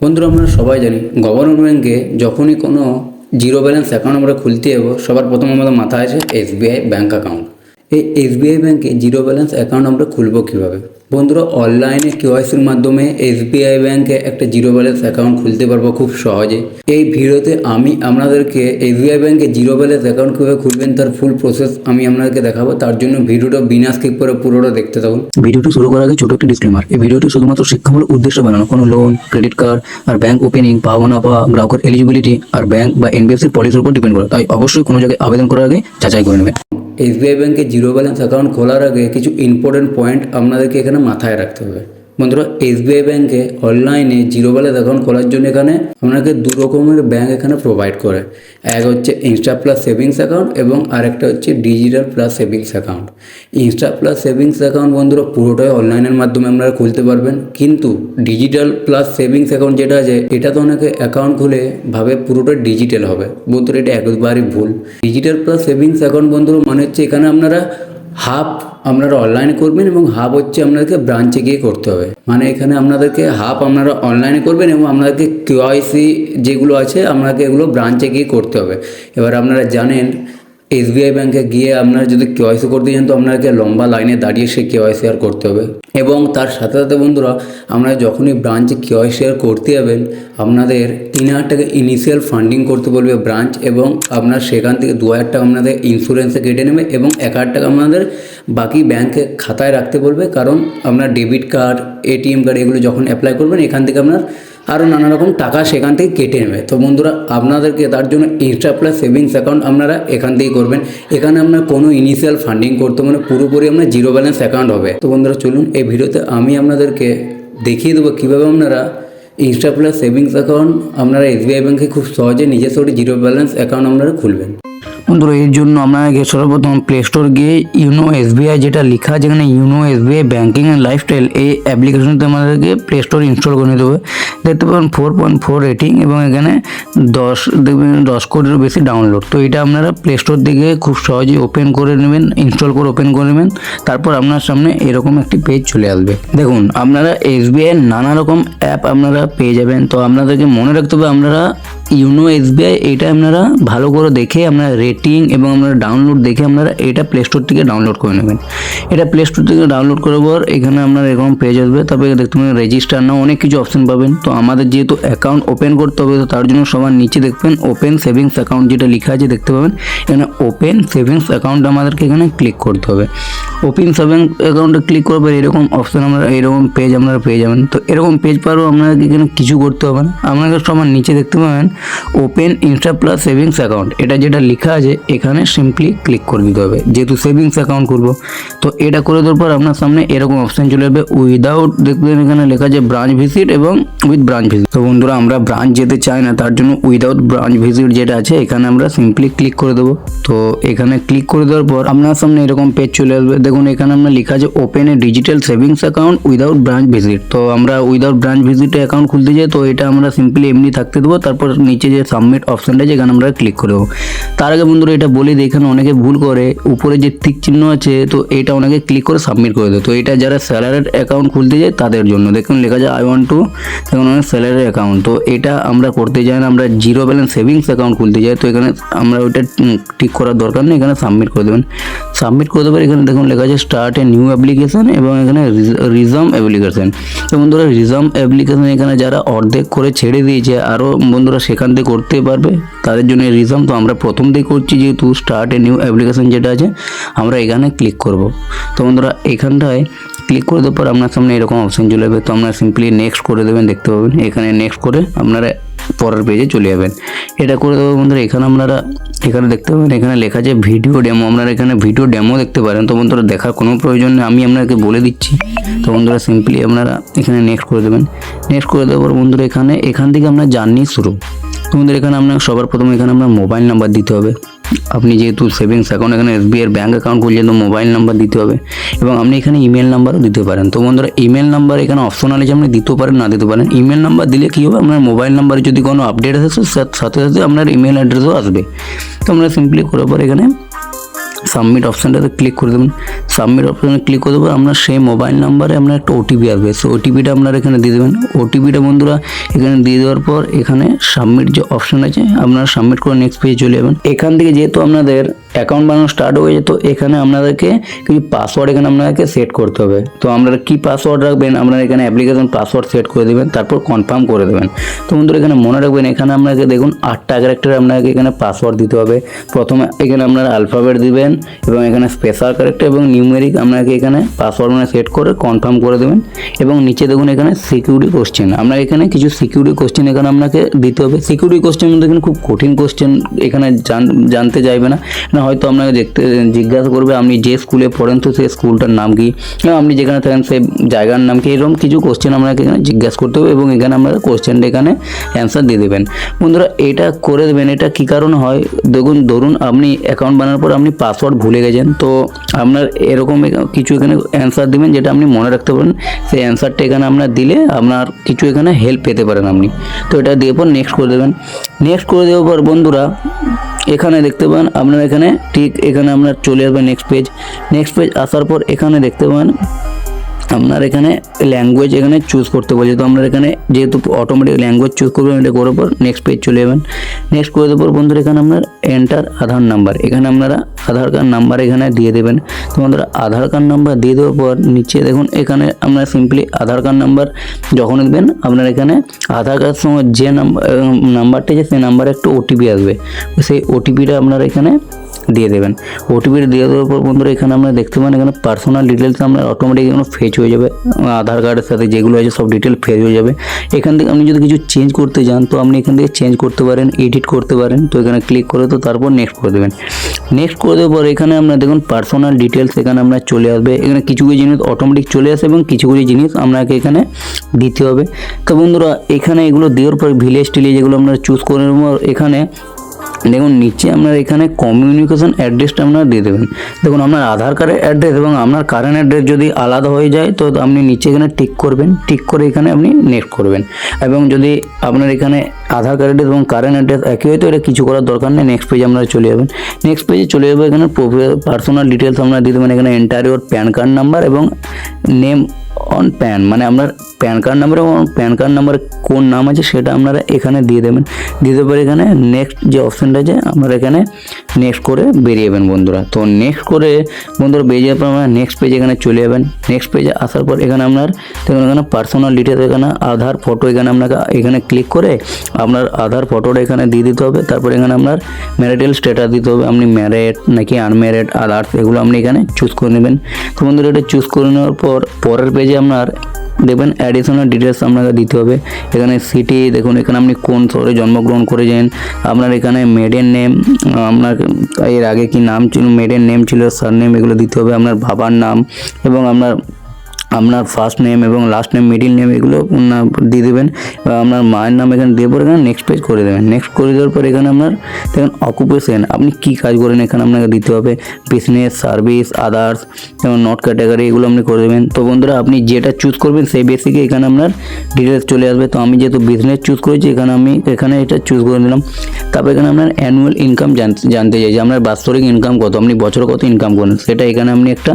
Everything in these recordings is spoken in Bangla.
বন্ধুরা আমরা সবাই জানি গভর্নমেন্ট ব্যাংকে যখনই কোনো জিরো ব্যালেন্স অ্যাকাউন্ট আমরা খুলতে যাবো সবার প্রথম আমাদের মাথায় আছে এসবিআই ব্যাঙ্ক অ্যাকাউন্ট। এই এসবিআই ব্যাঙ্কে জিরো ব্যালেন্স অ্যাকাউন্ট আমরা খুলবো কীভাবে? বন্ধুরা অনলাইনে কেওয়াইসির মাধ্যমে এসবিআই ব্যাঙ্কে একটা জিরো ব্যালেন্স অ্যাকাউন্ট খুলতে পারবো খুব সহজে। এই ভিডিওতে আমি আপনাদেরকে এসবিআই ব্যাঙ্কে জিরো ব্যালেন্স অ্যাকাউন্ট কীভাবে খুলবেন তার ফুল প্রসেস আমি আপনাদেরকে দেখাবো। তার জন্য ভিডিওটা বিনা স্কিপ করে পুরোটা দেখতে থাকুন। ভিডিওটি শুরু করার আগে ছোট একটি ডিসক্লেমার, এই ভিডিওটি শুধুমাত্র শিক্ষামূলক উদ্দেশ্যে বানানো। কোনো লোন, ক্রেডিট কার্ড আর ব্যাংক ওপেনিং, পাওয়া না পাওয়া, গ্রাহকের এলিজিবিলিটি আর ব্যাংক বা এনবিএফসির পলিসির উপর ডিপেন্ড করে। তাই অবশ্যই কোনো জায়গায় আবেদন করার আগে যাচাই করে নেবেন। এসবিআই ব্যাঙ্কে জিরো ব্যালেন্স অ্যাকাউন্ট খোলার আগে কিছু ইম্পর্টেন্ট পয়েন্ট আপনাদেরকে এখানে মাথায় রাখতে হবে। বন্ধুরা এসবিআই ব্যাঙ্কে অনলাইনে জিরো ব্যালেন্স অ্যাকাউন্ট খোলার জন্য এখানে আপনাকে দু রকমের ব্যাঙ্ক এখানে প্রোভাইড করে। এক হচ্ছে ইনস্টা প্লাস সেভিংস অ্যাকাউন্ট এবং আরেকটা হচ্ছে digital plus savings account. Insta plus savings account বন্ধুরা পুরোটাই অনলাইনের মাধ্যমে আপনারা খুলতে পারবেন, কিন্তু ডিজিটাল প্লাস সেভিংস অ্যাকাউন্ট যেটা আছে এটা তো অনেকে অ্যাকাউন্ট খুলে ভাবে পুরোটা ডিজিটাল হবে। বন্ধুরা এটা একবারই ভুল। ডিজিটাল প্লাস সেভিংস অ্যাকাউন্ট বন্ধুরা মানে হচ্ছে এখানে আপনারা হাফ আপনারা অনলাইনে করবেন এবং হাফ হচ্ছে আপনাদেরকে ব্রাঞ্চে গিয়ে করতে হবে। মানে এখানে আপনাদেরকে হাফ আপনারা অনলাইনে করবেন এবং আপনাদেরকে কেওয়াইসি যেগুলো আছে আপনাকে এগুলো ব্রাঞ্চে গিয়ে করতে হবে। এবার আপনারা জানেন এসবিআই ব্যাঙ্কে গিয়ে আপনারা যদি কেওয়াইসি করতে চান তো আপনাকে লম্বা লাইনে দাঁড়িয়ে সে কেওয়াইসি আর করতে হবে। এবং তার সাথে সাথে বন্ধুরা আপনারা যখনই ব্রাঞ্চে কেওয়াইসি আর করতে যাবেন আপনাদের 3,000 টাকা ইনিশিয়াল ফান্ডিং করতে বলবে ব্রাঞ্চ, এবং আপনার সেখান থেকে 2,000 টাকা আপনাদের ইন্স্যুরেন্সে কেটে নেবে এবং 1,000 টাকা আপনাদের বাকি ব্যাঙ্কে খাতায় রাখতে বলবে। কারণ আপনার ডেবিট কার্ড, এটিএম কার্ড এগুলো যখন অ্যাপ্লাই করবেন এখান থেকে আপনার আরও নানা রকম টাকা সেখান থেকে কেটে নেবে। তো বন্ধুরা আপনাদেরকে তার জন্য ইনস্টা প্লাস সেভিংস অ্যাকাউন্ট আপনারা এখান থেকেই করবেন। এখানে আপনার কোনো ইনিশিয়াল ফান্ডিং করতে মানে পুরোপুরি আপনার জিরো ব্যালেন্স অ্যাকাউন্ট হবে। তো বন্ধুরা চলুন এই ভিডিওতে আমি আপনাদেরকে দেখিয়ে দেবো কীভাবে আপনারা ইনস্টা প্লাস সেভিংস অ্যাকাউন্ট আপনারা এসবিআই ব্যাঙ্কে খুব সহজে নিজস্ব জিরো ব্যালেন্স অ্যাকাউন্ট আপনারা খুলবেন। বন্ধুরা এর জন্য আপনাকে সর্বপ্রথম প্লে স্টোর গিয়ে ইউনো এসবিআই যেটা লেখা আছে এখানে YONO SBI banking and lifestyle এই অ্যাপ্লিকেশনতে আমাদেরকে প্লে স্টোর ইনস্টল করে নিতে হবে। দেখতে পাবেন 4.4 রেটিং এবং এখানে 10 কোটিরও বেশি ডাউনলোড। তো এটা আপনারা প্লে স্টোর থেকে খুব সহজেই ওপেন করে নেবেন, ইনস্টল করে ওপেন করে নেবেন। তারপর আপনার সামনে এরকম একটি পেজ চলে আসবে। দেখুন আপনারা এসবিআই নানা রকম অ্যাপ আপনারা পেয়ে যাবেন। তো আপনাদেরকে মনে রাখতে হবে আপনারা ইউনো এসবিআই এটা আপনারা ভালো করে দেখে আপনারা রেটিং এবং আপনারা ডাউনলোড দেখে আপনারা এটা প্লে স্টোর থেকে ডাউনলোড করে নেবেন। এটা প্লে স্টোর থেকে ডাউনলোড করার পর এখানে আপনারা এরকম পেজ আসবে। তারপরে দেখতে পাবেন রেজিস্টার না অনেক কিছু অপশন পাবেন। তো আমাদের যেহেতু অ্যাকাউন্ট ওপেন করতে হবে তো তার জন্য সবার নিচে দেখবেন ওপেন সেভিংস অ্যাকাউন্ট যেটা লেখা আছে দেখতে পাবেন। এখানে ওপেন সেভিংস অ্যাকাউন্ট আমাদেরকে এখানে ক্লিক করতে হবে। ওপেন সেভিংস অ্যাকাউন্টে ক্লিক করবে এরকম অপশন আমরা এরকম পেজ আপনারা পেয়ে যাবেন। তো এরকম পেজ পারও আপনাদেরকে এখানে কিছু করতে হবে না। আপনাদের সবার নিচে দেখতে পাবেন open Insta plus savings account এটা যেটা লেখা আছে এখানে সিম্পলি ক্লিক করে দিতে হবে, যেহেতু সেভিংস অ্যাকাউন্ট করবো। তো এটা করে দেওয়ার পর আপনার সামনে এরকম অপশন চলে যাবে উইদাউট, দেখবেন এখানে লেখা আছে ব্রাঞ্চ ভিজিট এবং উইথ ব্রাঞ্চ ভিজিট। তো বন্ধুরা আমরা ব্রাঞ্চ যেতে চাই না, তার জন্য উইদাউট ব্রাঞ্চ ভিজিট যেটা আছে এখানে আমরা সিম্পলি ক্লিক করে দেবো। তো এখানে ক্লিক করে দেওয়ার পর আপনার সামনে এরকম পেজ চলে আসবে। দেখুন এখানে আপনার লেখা আছে open a digital savings account without branch visit. তো আমরা উইদাউট ব্রাঞ্চ ভিজিটে অ্যাকাউন্ট খুলতে যাই, তো এটা আমরা সিম্পলি এমনি থাকতে দেবো। তারপর নিচে যে সাবমিট অপশনটা আছে এখানে আমরা ক্লিক করে দেবো। তার আগে বন্ধুরা এটা বলে দিই, এখানে অনেকে ভুল করে উপরে যে টিক চিহ্ন আছে তো এটা অনেকে ক্লিক করে সাবমিট করে দেয়। তো এটা যারা স্যালারির অ্যাকাউন্ট খুলতে যায় তাদের জন্য দেখুন লেখা যায় আই ওয়ান্ট টু দেখুন স্যালারি অ্যাকাউন্ট। তো এটা আমরা করতে চাই না, আমরা জিরো ব্যালেন্স সেভিংস অ্যাকাউন্ট খুলতে যাই। তো এখানে আমরা ওইটা টিক করার দরকার নেই, এখানে সাবমিট করে দেবেন। সাবমিট করে দেবেন। এখানে দেখুন লেখা আছে স্টার্ট এ নিউ অ্যাপ্লিকেশন এবং এখানে রিজাম অ্যাপ্লিকেশন। তো বন্ধুরা রিজাম অ্যাপ্লিকেশন এখানে যারা অর্ধেক করে ছেড়ে দিয়েছে আরও বন্ধুরা সেখান থেকে করতে পারবে তাদের জন্য রিজাম। তো আমরা প্রথম থেকে করছি যেহেতু স্টার্ট এ নিউ অ্যাপ্লিকেশন যেটা আছে আমরা এখানে ক্লিক করব। তো বন্ধুরা এখানটায় ক্লিক করে দেওয়ার পর আপনার সামনে এরকম অপশন চলে যাবে। তো আপনারা সিম্পলি নেক্সট করে দেবেন, দেখতে পাবেন এখানে নেক্সট করে আপনারা পরের পেজে চলে যাবেন। এটা করে দেবো বন্ধুরা। এখানে আপনারা এখানে দেখতে পাবেন এখানে লেখা আছে ভিডিও ডেমো, আপনারা এখানে ভিডিও ডেমো দেখতে পারেন। তো বন্ধুরা দেখার কোনো প্রয়োজন নেই, আমি আপনাকে বলে দিচ্ছি। তো বন্ধুরা সিম্পলি আপনারা এখানে নেক্সট করে দেবেন। নেক্সট করে দেওয়ার পর বন্ধুরা এখান থেকে আপনার জার্নি শুরু। তো বন্ধুরা এখানে আপনার সবার প্রথমে এখানে আপনার মোবাইল নাম্বার দিতে হবে। আপনি যেহেতু সেভিংস অ্যাকাউন্ট এখানে এসবিআই ব্যাঙ্ক অ্যাকাউন্ট খুলছেন তো মোবাইল নাম্বার দিতে হবে এবং আপনি এখানে ইমেল নাম্বারও দিতে পারেন। তো বন্ধুরা ইমেল নাম্বার এখানে অপশনাল আছে, আপনি দিতেও পারেন না দিতে পারেন। ইমেল নাম্বার দিলে কী হবে আপনার মোবাইল নাম্বারে যদি কোনো আপডেট আসে সাথে সাথে আপনার ইমেল অ্যাড্রেসও আসবে। তো আমরা সিম্পলি করার পর এখানে সাবমিট অপশানটাতে ক্লিক করে দেবেন। সাবমিট অপশনে ক্লিক করে দেবো, আপনার সেই মোবাইল নাম্বারে আপনার একটা ওটিপি আসবে, সেই ওটিপিটা আপনারা এখানে দিয়ে দেবেন। ওটিপিটা বন্ধুরা এখানে দিয়ে দেওয়ার পর এখানে সাবমিট যে অপশন আছে আপনারা সাবমিট করে নেক্সট পেজে চলে যাবেন। এখান থেকে যেহেতু আপনাদের অ্যাকাউন্ট বানানো স্টার্ট হয়ে যেত, এখানে আপনাদেরকে কিছু পাসওয়ার্ড এখানে আপনাদেরকে সেট করতে হবে। তো আপনারা কি পাসওয়ার্ড রাখবেন, আপনারা এখানে অ্যাপ্লিকেশন পাসওয়ার্ড সেট করে দেবেন, তারপর কনফার্ম করে দেবেন। তো বন্ধুরা এখানে মনে রাখবেন, এখানে আপনাকে দেখুন 8টা ক্যারেক্টার আপনাকে এখানে পাসওয়ার্ড দিতে হবে। প্রথমে এখানে আপনারা অ্যালফাবেট দিবেন এবং এখানে স্পেশাল ক্যারেক্টার এবং নিউমেরিক আপনাকে এখানে পাসওয়ার্ড মানে সেট করে কনফার্ম করে দেবেন। এবং নিচে দেখুন এখানে সিকিউরিটি কোশ্চেন, আপনাকে এখানে কিছু সিকিউরিটি কোশ্চেন এখানে আপনাকে দিতে হবে। সিকিউরিটি কোশ্চেন মধ্যে এখানে খুব কঠিন কোশ্চেন এখানে জানতে চাইবে না, হয়তো আপনাকে জিজ্ঞাসা করবে আপনি যে স্কুলে পড়েন তো সেই স্কুলটার নাম কি, এবং আপনি যেখানে থাকেন সেই জায়গার নাম কি, এরকম কিছু কোশ্চেন আপনাকে এখানে জিজ্ঞাসা করতে হবে এবং এখানে আপনারা কোশ্চেনটা এখানে অ্যান্সার দিয়ে দেবেন। বন্ধুরা এটা করে দেবেন, এটা কী কারণ হয় দেখুন, ধরুন আপনি অ্যাকাউন্ট বানানোর পর আপনি পাসওয়ার্ড ভুলে গেছেন, তো আপনার এরকম কিছু এখানে অ্যান্সার দেবেন যেটা আপনি মনে রাখতে পারেন, সেই অ্যান্সারটা এখানে আপনার দিলে আপনার কিছু এখানে হেল্প পেতে পারেন আপনি। তো এটা দিয়ে পর নেক্সট করে দেবেন। নেক্সট করে দেওয়ার পর বন্ধুরা এখানে দেখতে পান আপনার এখানে ঠিক এখানে আপনার চলে আসবে নেক্সট পেজ। নেক্সট পেজ আসার পর এখানে দেখতে পান আপনার এখানে ল্যাঙ্গুয়েজ এখানে চুজ করতে বলছে, তো আপনার এখানে যেহেতু অটোমেটিক ল্যাঙ্গুয়েজ চুজ করবেন, এটা করার পর নেক্সট পেজ চলে যাবেন। নেক্সট করে দেওয়ার পর বন্ধুরা এখানে আপনার এন্টার আধার নাম্বার, এখানে আপনারা আধার কার্ড নাম্বার এখানে দিয়ে দেবেন। তো বন্ধুরা আধার কার্ড নাম্বার দিয়ে দেওয়ার পর নিচে দেখুন এখানে আপনারা সিম্পলি আধার কার্ড নাম্বার যখন দেবেন, আপনার এখানে আধার কার্ডের সঙ্গে যে নাম্বারটা আছে সেই নাম্বারে একটা ওটিপি আসবে, সেই ওটিপিটা আপনারা এখানে দিয়ে দেবেন। ওটিপিটা দিয়ে দেওয়ার পর বন্ধুরা এখানে আপনারা দেখতে পান এখানে পার্সোনাল ডিটেলস আপনার অটোমেটিক এখানে ফেচ হয়ে যাবে, আধার কার্ডের সাথে যেগুলো আছে সব ডিটেল ফেচ হয়ে যাবে। এখান থেকে আপনি যদি কিছু চেঞ্জ করতে চান তো আপনি এখান থেকে চেঞ্জ করতে পারেন, এডিট করতে পারেন। তো এখানে ক্লিক করে তো তারপর নেক্সট করে দেবেন। নেক্সট করে দেওয়ার পর এখানে আপনার দেখুন পার্সোনাল ডিটেলস এখানে আপনার চলে আসবে, এখানে কিছু কিছু জিনিস অটোমেটিক চলে আসে এবং কিছু কিছু জিনিস আপনাকে এখানে দিতে হবে। তো বন্ধুরা এখানে এগুলো দেওয়ার পর ভিলেজ টিলেজ যেগুলো আপনারা চুজ করে নেওয়ার এখানে দেখুন নিচে আপনার এখানে কমিউনিকেশন অ্যাড্রেসটা আপনারা দিয়ে দেবেন। দেখুন আপনার আধার কার্ডের অ্যাড্রেস এবং আপনার কারেন্ট অ্যাড্রেস যদি আলাদা হয়ে যায় তো আপনি নিচে এখানে টিক করবেন, টিক করে এখানে আপনি নেক্সট করবেন। এবং যদি আপনার এখানে আধার কার্ড অ্যাড্রেস এবং কারেন্ট অ্যাড্রেস একই হয় তো এটা কিছু করার দরকার নেই, নেক্সট পেজে আপনারা চলে যাবেন। নেক্সট পেজে চলে যাবে, এখানে পার্সোনাল ডিটেলস আপনারা দিয়ে দেবেন, এখানে enter your pan card number এবং নেম অন প্যান, মানে আপনার প্যান কার্ড নাম্বার এবং প্যান কার্ড নাম্বারে কোন নাম আছে সেটা আপনারা এখানে দিয়ে দেবেন। দিতে পারে এখানে নেক্সট যে অপশানটা আছে আপনারা এখানে নেক্সট করে বেরিয়ে যাবেন বন্ধুরা। তো নেক্সট করে বন্ধুরা বেরিয়ে যাওয়ার পর আপনারা নেক্সট পেজে এখানে চলে যাবেন। নেক্সট পেজে আসার পর এখানে আপনার দেখুন এখানে পার্সোনাল ডিটেলস এখানে আধার ফটো এখানে আপনাকে এখানে ক্লিক করে আপনার আধার ফটোটা এখানে দিয়ে দিতে হবে। তারপর এখানে আপনার ম্যারিটাল স্ট্যাটাস দিতে হবে, আপনি ম্যারিড নাকি আনম্যারিড আদার্স এগুলো আপনি এখানে চুজ করে নেবেন। তো বন্ধুরা এটা চুজ করে নেওয়ার পর পরের পেজে আপনার দেখবেন অ্যাডিশনাল ডিটেলস আপনাকে দিতে হবে। এখানে সিটি দেখুন এখানে আপনি কোন শহরে জন্মগ্রহণ করেছেন, আপনার এখানে মেডেন নেম, আপনার এর আগে কি নাম ছিল, মেডেন নেম ছিল, সারনেম এগুলো দিতে হবে, আপনার বাবার নাম এবং আপনার ফার্স্ট নেম এবং লাস্ট নেম মিডিল নেম এগুলো দিয়ে দেবেন। আপনার মায়ের নাম এখানে দিয়ে পরে এখানে নেক্সট পেজ করে দেবেন। নেক্সট করে দেওয়ার পর এখানে আপনার দেখুন অকুপেশন আপনি কী কাজ করেন এখানে আপনাকে দিতে হবে, বিজনেস, সার্ভিস, আদার্স এবং নট ক্যাটাগরি এগুলো আপনি করে দেবেন। তো বন্ধুরা আপনি যেটা চুজ করবেন সেই বেসিকে এখানে আপনার ডিটেলস চলে আসবে। তো আমি যেহেতু বিজনেস চুজ করেছি এখানে আমি এখানে এটা চুজ করে দিলাম। তারপর এখানে আপনার অ্যানুয়াল ইনকাম জানতে চাই যে আপনার বাৎসরিক ইনকাম কত, আপনি বছরে কত ইনকাম করেন সেটা এখানে আপনি একটা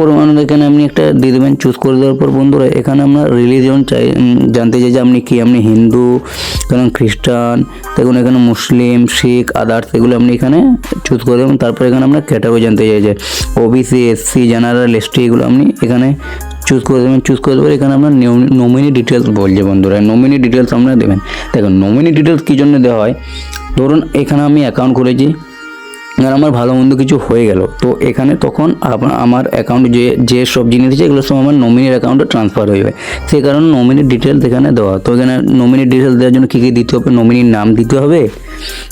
পরিমাণ এখানে আপনি একটা দিয়ে দেবেন। চুজ করে দেওয়ার পর বন্ধুরা এখানে আমরা রিলিজিয়ন জানতে চাই যে আপনি কি, আপনি হিন্দু, কারণ খ্রিস্টান, দেখুন এখানে মুসলিম, শিখ, আদার্স এগুলো আপনি এখানে চুজ করে দেবেন। তারপর এখানে আমরা ক্যাটাগরি জানতে চাই যে ওবিসি, এসসি, জেনারেল, এসটি এগুলো আপনি এখানে চুজ করে দেবেন। চুজ করে দেবেন এখানে আপনার নমিনি ডিটেলস বলছে বন্ধুরা, নমিনি ডিটেলস আপনারা দেবেন। দেখুন নমিনি ডিটেলস কী জন্য দেওয়া হয়, ধরুন এখানে আমি অ্যাকাউন্ট করেছি আর আমার ভালো মন্দ কিছু হয়ে গেল, তো এখানে তখন আমার অ্যাকাউন্টে যে সব জিনিস আছে এগুলো সব আমার নমিনির অ্যাকাউন্টে ট্রান্সফার হয়ে যাবে, সেই কারণে নমিনির ডিটেলস এখানে দেওয়া। তো এখানে নমিনির ডিটেলস দেওয়ার জন্য কী কী দিতে হবে, নমিনির নাম দিতে হবে,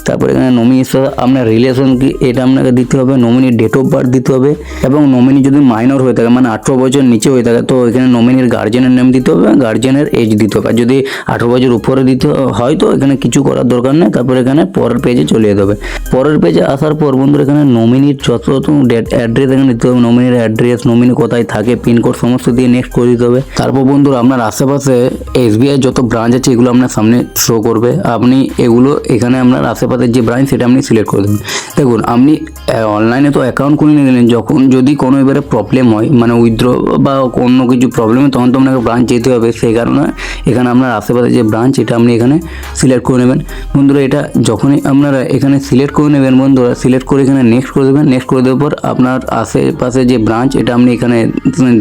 তারপর এখানে নমিনির সাথে আপনার রিলেশন কি এটা আপনাকে দিতে হবে, নমিনির ডেট অফ বার্থ দিতে হবে, এবং নমিনি যদি মাইনর হয়ে থাকে মানে 18 বছর নিচে হয়ে থাকে তো এখানে নমিনির গার্জেনের নাম দিতে হবে, গার্জেনের এজ দিতে হবে। আর যদি 18 বছর উপরে দিতে হয় তো এখানে কিছু করার দরকার নেই। তারপর এখানে পরের পেজে চলে যেতে হবে। পরের পেজে আসার পর বন্ধুরা এখানে নমিনির যত অ্যাড্রেস এখানে দিতে হবে, নমিনির অ্যাড্রেস, নমিনি কোথায় থাকে, পিনকোড সমস্ত দিয়ে নেক্সট করে দিতে হবে। তারপর বন্ধুরা আপনার আশেপাশে এসবিআই যত ব্রাঞ্চ আছে এগুলো আপনার সামনে শো করবে, আপনি এগুলো এখানে আপনার আশেপাশের যে ব্রাঞ্চ সেটা আপনি সিলেক্ট করে দেবেন। দেখুন আপনি অনলাইনে তো অ্যাকাউন্ট খুলে নিলেন, যখন যদি কোনো এবারে প্রবলেম হয় মানে উইথড্র বা অন্য কিছু প্রবলেম হয় তখন তো আপনাকে ব্রাঞ্চ যেতে হবে, সেই কারণে এখানে আপনার আশেপাশে যে ব্রাঞ্চ এটা আপনি এখানে সিলেক্ট করে নেবেন। বন্ধুরা এটা যখনই আপনারা এখানে সিলেক্ট করে নেবেন বন্ধুরা, সিলেক্ট করে এখানে নেক্সট করে দেবেন। নেক্সট করে দেওয়ার পর আপনার আশেপাশে যে ব্রাঞ্চ এটা আপনি এখানে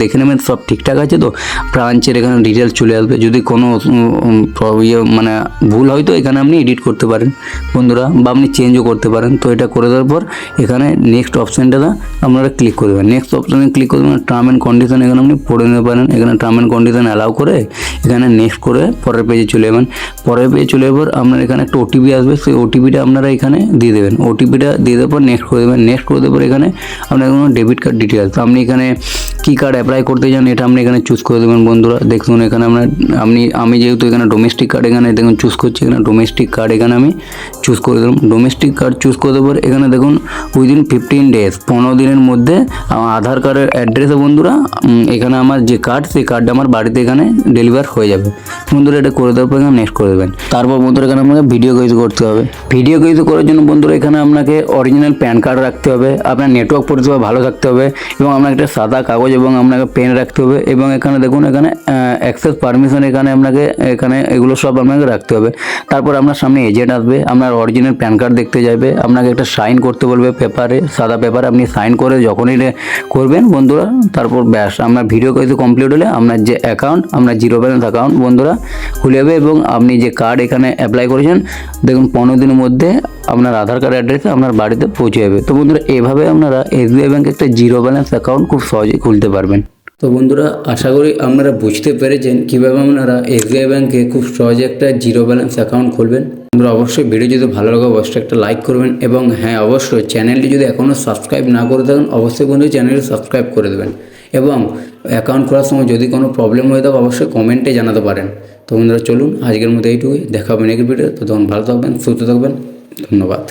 দেখে নেবেন সব ঠিকঠাক আছে তো, ব্রাঞ্চের এখানে ডিটেলস চলে আসবে। যদি কোনো মানে ভুল হয় তো এখানে আপনি এডিট করতে পারেন বন্ধুরা, বা আপনি চেঞ্জও করতে পারেন। তো এটা করে দেওয়ার পর এখানে নেক্সট অপশানটা আপনারা ক্লিক করে দেবেন। নেক্সট অপশানে ক্লিক করে দেবেন, টার্ম অ্যান্ড কন্ডিশন এখানে আপনি পড়ে নিতে পারেন। এখানে টার্ম অ্যান্ড কন্ডিশন অ্যালাউ করে এখানে নেক্সট করে পরের পেজে চলে যাবেন। পরের পেজে চলে যাবার আপনার এখানে একটা ওটিপি আসবে, সেই ওটিপিটা আপনারা এখানে দিয়ে দেবেন। ওটিপিটা দিয়ে দেওয়ার পর নেক্সট করে দেবেন। নেক্সট করে দেওয়ার পর এখানে আপনার কোনো ডেবিট কার্ড ডিটেলস, আপনি এখানে কী কার্ড অ্যাপ্লাই করতে চান এটা আপনি এখানে চুজ করে দেবেন বন্ধুরা। দেখুন এখানে আমি যেহেতু এখানে ডোমেস্টিক কার্ড এখানে দেখুন চুজ করছি, এখানে ডোমেস্টিক কার্ড এখানে আমি চুজ করে দিলাম। ডোমেস্টিক কার্ড চুজ করে দেওয়ার এখানে দেখুন উইদিন 15 ডেজ 15 দিনের মধ্যে আমার আধার কার্ডের অ্যাড্রেসে বন্ধুরা এখানে আমার যে কার্ড সেই কার্ডটা আমার বাড়িতে এখানে ডেলিভার হয়ে যাবে বন্ধুরা। এটা করে দেওয়ার পর এখানে নেক্সট করে দেবেন। তারপর বন্ধুরা এখানে আপনাকে ভিডিও কইজ করতে হবে। ভিডিও কইজ করার জন্য বন্ধুরা এখানে আপনাকে অরিজিনাল প্যান কার্ড রাখতে হবে, আপনার নেটওয়ার্ক পরিষেবা ভালো থাকতে হবে এবং আপনাকে একটা সাদা কাগজ এবং আপনাকে পেন রাখতে হবে। এবং এখানে দেখুন এখানে অ্যাক্সেস পারমিশন এখানে আপনাকে এখানে এগুলো সব আপনাকে রাখতে হবে। তারপর আপনার সামনে এজেন্ট আসবে, আপনার অরিজিনাল প্যান কার্ড দেখতে যাবে, আপনাকে একটা সাইন করতে বলবে পেপারে, সাদা পেপারে। আপনি সাইন করে যখনই করবেন বন্ধুরা তারপর ব্যাস আপনার ভিডিও কইতে কমপ্লিট হলে আপনার যে অ্যাকাউন্ট আপনার জিরো ব্যালেন্স অ্যাকাউন্ট বন্ধুরা খুলে যাবে এবং আপনি যে কার্ড এখানে অ্যাপ্লাই করেছেন দেখুন 15 দিনের মধ্যে আপনার আধার কার্ড অ্যাড্রেসে আপনার বাড়িতে পৌঁছে যাবে। তো বন্ধুরা এভাবে আপনারা এসবিআই ব্যাংকে একটা জিরো ব্যালেন্স অ্যাকাউন্ট খুব সহজেই খুলতে পারবেন। তো বন্ধুরা আশা করি আপনারা বুঝতে পেরেছেন কীভাবে আপনারা এসবিআই ব্যাংকে খুব সহজে একটা জিরো ব্যালেন্স অ্যাকাউন্ট খুলবেন। বন্ধুরা অবশ্যই ভিডিও যদি ভালো লাগে অবশ্যই একটা লাইক করবেন এবং হ্যাঁ অবশ্যই চ্যানেলটি যদি এখনও সাবস্ক্রাইব না করে থাকেন অবশ্যই বন্ধু চ্যানেলটি সাবস্ক্রাইব করে দেবেন এবং অ্যাকাউন্ট খোলার সময় যদি কোনো প্রবলেম হয়ে থাকে অবশ্যই কমেন্টে জানাতে পারেন। তো বন্ধুরা চলুন আজকের মতো এইটুকুই, দেখা হবে নেক্সট ভিডিও। তো তখন ভালো থাকবেন, সুস্থ থাকবেন, ধন্যবাদ।